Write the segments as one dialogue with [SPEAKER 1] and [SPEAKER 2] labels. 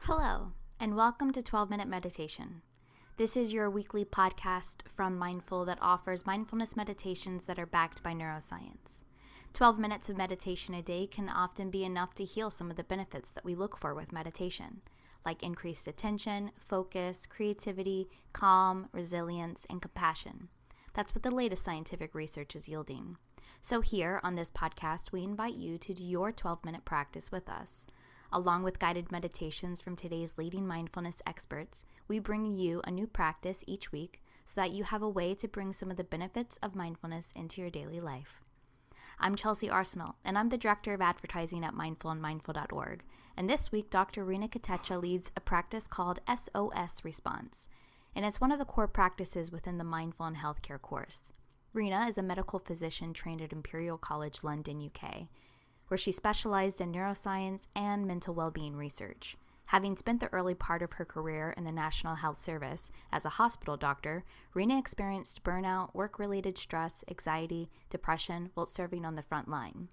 [SPEAKER 1] Hello, and welcome to 12-Minute Meditation. This is your weekly podcast from Mindful that offers mindfulness meditations that are backed by neuroscience. 12 minutes of meditation a day can often be enough to heal some of the benefits that we look for with meditation, like increased attention, focus, creativity, calm, resilience, and compassion. That's what the latest scientific research is yielding. So here on this podcast, we invite you to do your 12-minute practice with us. Along with guided meditations from today's leading mindfulness experts, we bring you a new practice each week so that you have a way to bring some of the benefits of mindfulness into your daily life. I'm Chelsea Arsenal, and I'm the Director of Advertising at Mindful and Mindful.org. And this week, Dr. Reena Kotecha leads a practice called SOS Response, and it's one of the core practices within the Mindful and Healthcare course. Reena is a medical physician trained at Imperial College London, UK, where she specialized in neuroscience and mental well-being research. Having spent the early part of her career in the National Health Service as a hospital doctor, Reena experienced burnout, work-related stress, anxiety, depression while serving on the front line.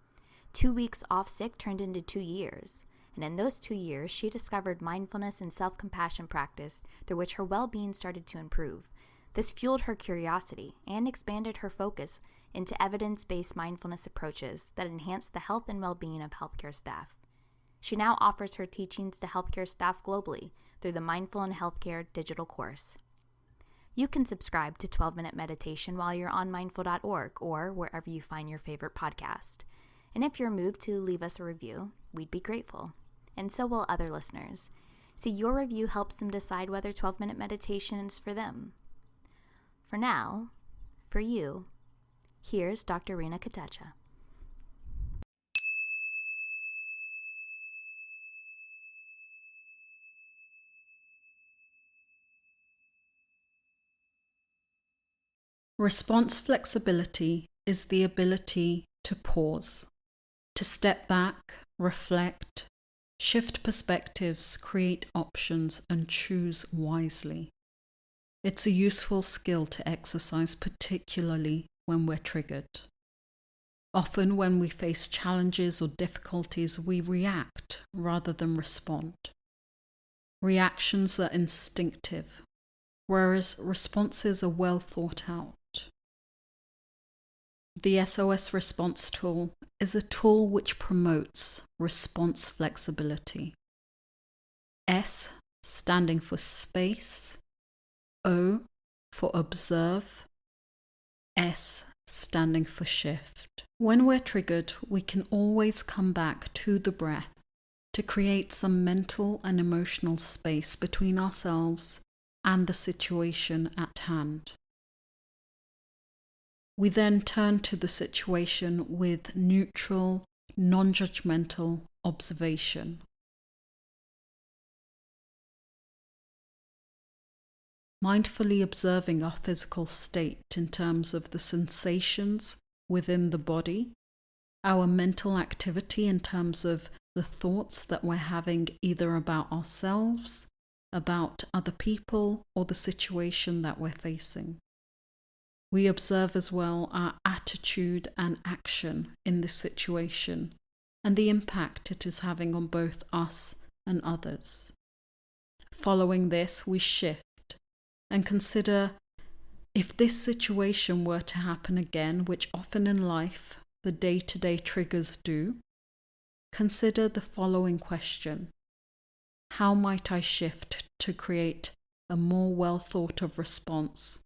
[SPEAKER 1] 2 weeks off sick turned into 2 years, and in those 2 years, she discovered mindfulness and self-compassion practice through which her well-being started to improve. This fueled her curiosity and expanded her focus into evidence-based mindfulness approaches that enhance the health and well-being of healthcare staff. She now offers her teachings to healthcare staff globally through the Mindful and Healthcare digital course. You can subscribe to 12-Minute Meditation while you're on mindful.org or wherever you find your favorite podcast. And if you're moved to leave us a review, we'd be grateful. And so will other listeners. See, your review helps them decide whether 12-Minute Meditation is for them. For now, for you, here's Dr. Reena Kotecha.
[SPEAKER 2] Response flexibility is the ability to pause, to step back, reflect, shift perspectives, create options, and choose wisely. It's a useful skill to exercise, particularly when we're triggered. Often when we face challenges or difficulties, we react rather than respond. Reactions are instinctive, whereas responses are well thought out. The SOS Response tool is a tool which promotes response flexibility. S standing for space, O for observe, S standing for shift. When we're triggered, we can always come back to the breath to create some mental and emotional space between ourselves and the situation at hand. We then turn to the situation with neutral, non-judgmental observation. Mindfully observing our physical state in terms of the sensations within the body, our mental activity in terms of the thoughts that we're having either about ourselves, about other people, or the situation that we're facing. We observe as well our attitude and action in this situation and the impact it is having on both us and others. Following this, we shift and consider if this situation were to happen again, which often in life the day-to-day triggers do. Consider the following question: how might I shift to create a more well thought of response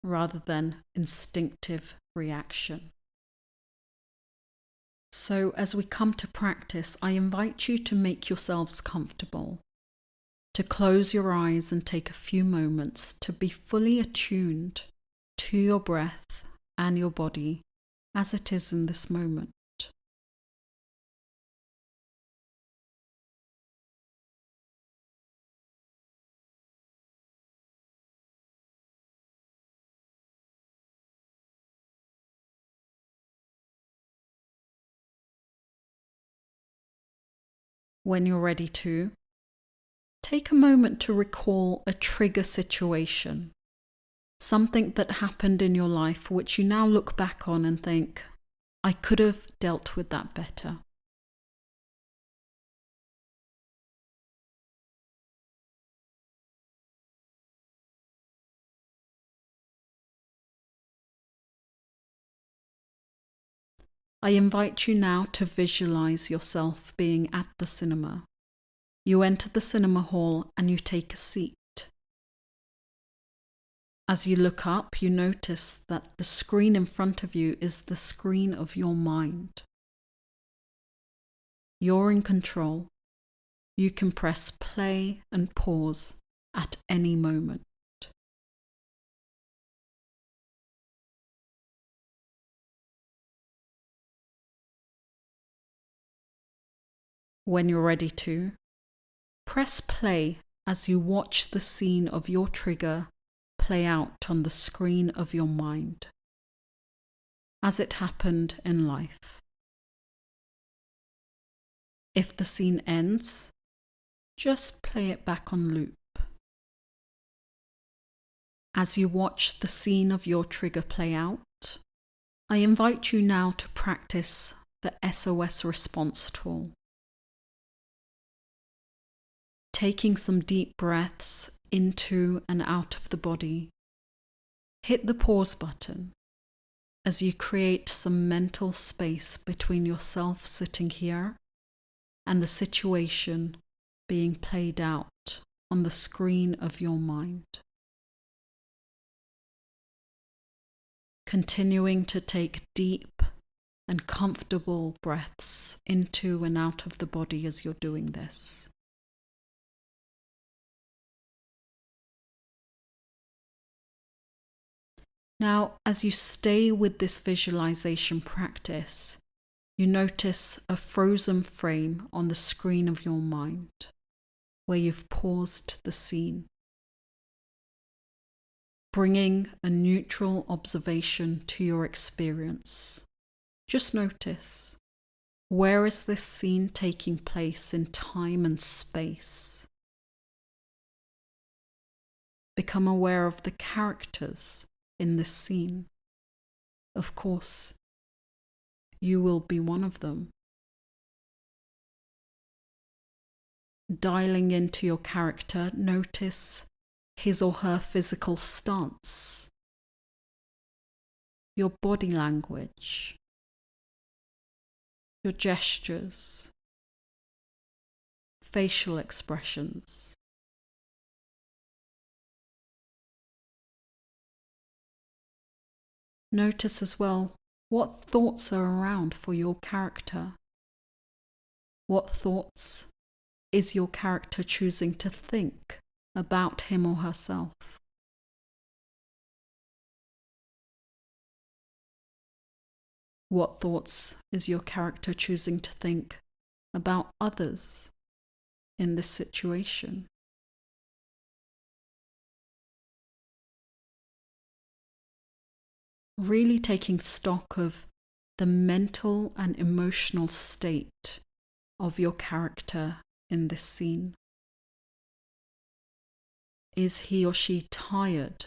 [SPEAKER 2] rather than instinctive reaction? So as we come to practice, I invite you to make yourselves comfortable, to close your eyes and take a few moments to be fully attuned to your breath and your body as it is in this moment. When you're ready to, take a moment to recall a trigger situation, something that happened in your life which you now look back on and think, I could have dealt with that better. I invite you now to visualize yourself being at the cinema. You enter the cinema hall and you take a seat. As you look up, you notice that the screen in front of you is the screen of your mind. You're in control. You can press play and pause at any moment. When you're ready to, press play as you watch the scene of your trigger play out on the screen of your mind, as it happened in life. If the scene ends, just play it back on loop. As you watch the scene of your trigger play out, I invite you now to practice the SOS Response tool. Taking some deep breaths into and out of the body, hit the pause button as you create some mental space between yourself sitting here and the situation being played out on the screen of your mind. Continuing to take deep and comfortable breaths into and out of the body as you're doing this. Now, as you stay with this visualization practice, you notice a frozen frame on the screen of your mind where you've paused the scene. Bringing a neutral observation to your experience. Just notice, where is this scene taking place in time and space? Become aware of the characters in this scene. Of course, you will be one of them. Dialing into your character, notice his or her physical stance, your body language, your gestures, facial expressions. Notice as well what thoughts are around for your character. What thoughts is your character choosing to think about him or herself? What thoughts is your character choosing to think about others in this situation? Really taking stock of the mental and emotional state of your character in this scene. Is he or she tired,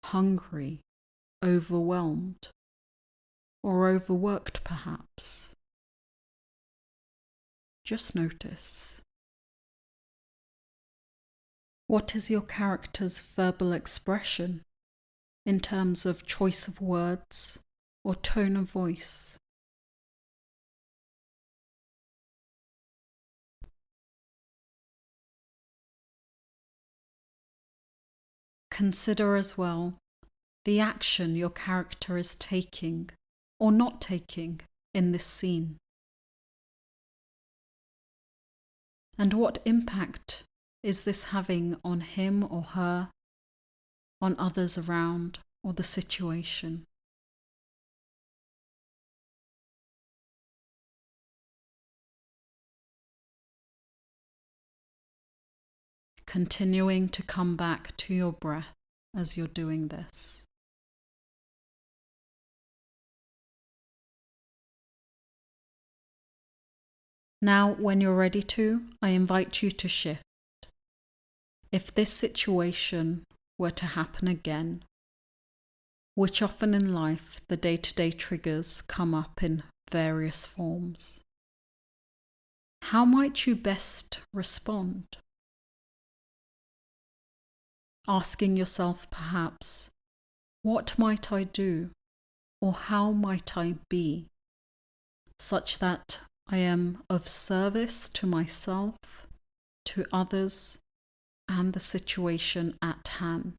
[SPEAKER 2] hungry, overwhelmed, or overworked perhaps? Just notice. What is your character's verbal expression in terms of choice of words or tone of voice? Consider as well the action your character is taking or not taking in this scene. And what impact is this having on him or her, on others around, or the situation? Continuing to come back to your breath as you're doing this. Now, when you're ready to, I invite you to shift. If this situation were to happen again, which often in life the day-to-day triggers come up in various forms, how might you best respond? Asking yourself perhaps, what might I do, or how might I be such that I am of service to myself, to others, and the situation at hand.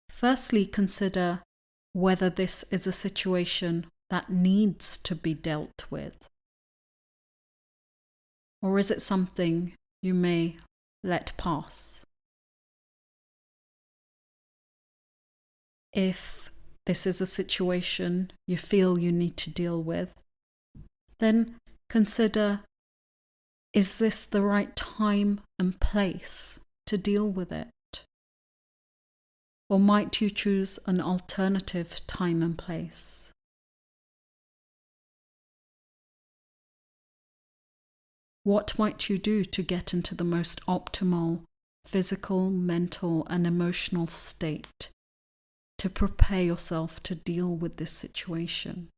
[SPEAKER 2] Firstly, consider whether this is a situation that needs to be dealt with, or is it something you may let pass? If this is a situation you feel you need to deal with, then consider, is this the right time and place to deal with it? Or might you choose an alternative time and place? What might you do to get into the most optimal physical, mental, and emotional state to prepare yourself to deal with this situation?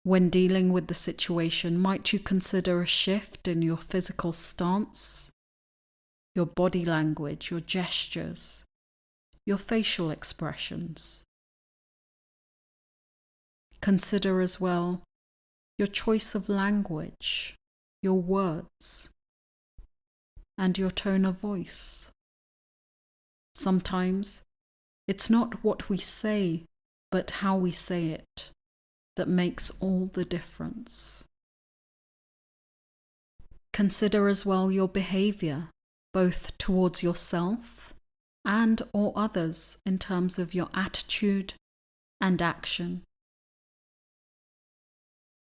[SPEAKER 2] When dealing with the situation, might you consider a shift in your physical stance, your body language, your gestures, your facial expressions? Consider as well your choice of language, your words, and your tone of voice. Sometimes it's not what we say, but how we say it that makes all the difference. Consider as well your behavior, both towards yourself and or others in terms of your attitude and action.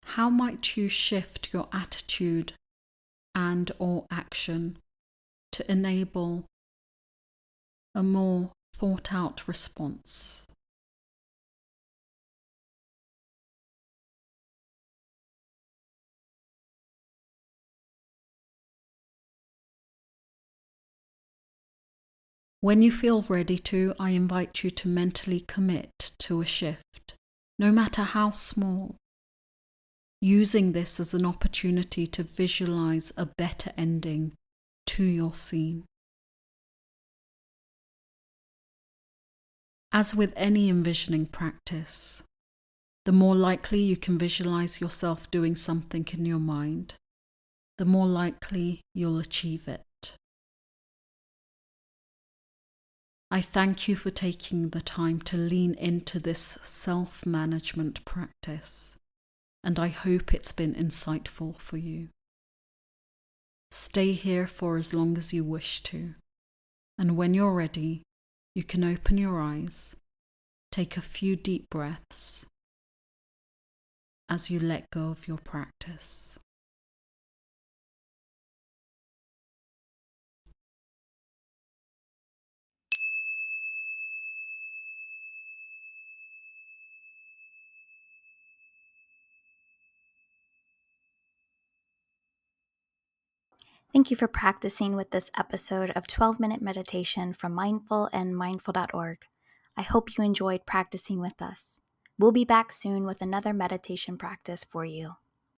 [SPEAKER 2] How might you shift your attitude and or action to enable a more thought-out response? When you feel ready to, I invite you to mentally commit to a shift, no matter how small, using this as an opportunity to visualize a better ending to your scene. As with any envisioning practice, the more likely you can visualize yourself doing something in your mind, the more likely you'll achieve it. I thank you for taking the time to lean into this self-management practice, and I hope it's been insightful for you. Stay here for as long as you wish to, and when you're ready, you can open your eyes, take a few deep breaths as you let go of your practice.
[SPEAKER 1] Thank you for practicing with this episode of 12-Minute Meditation from Mindful and mindful.org. I hope you enjoyed practicing with us. We'll be back soon with another meditation practice for you.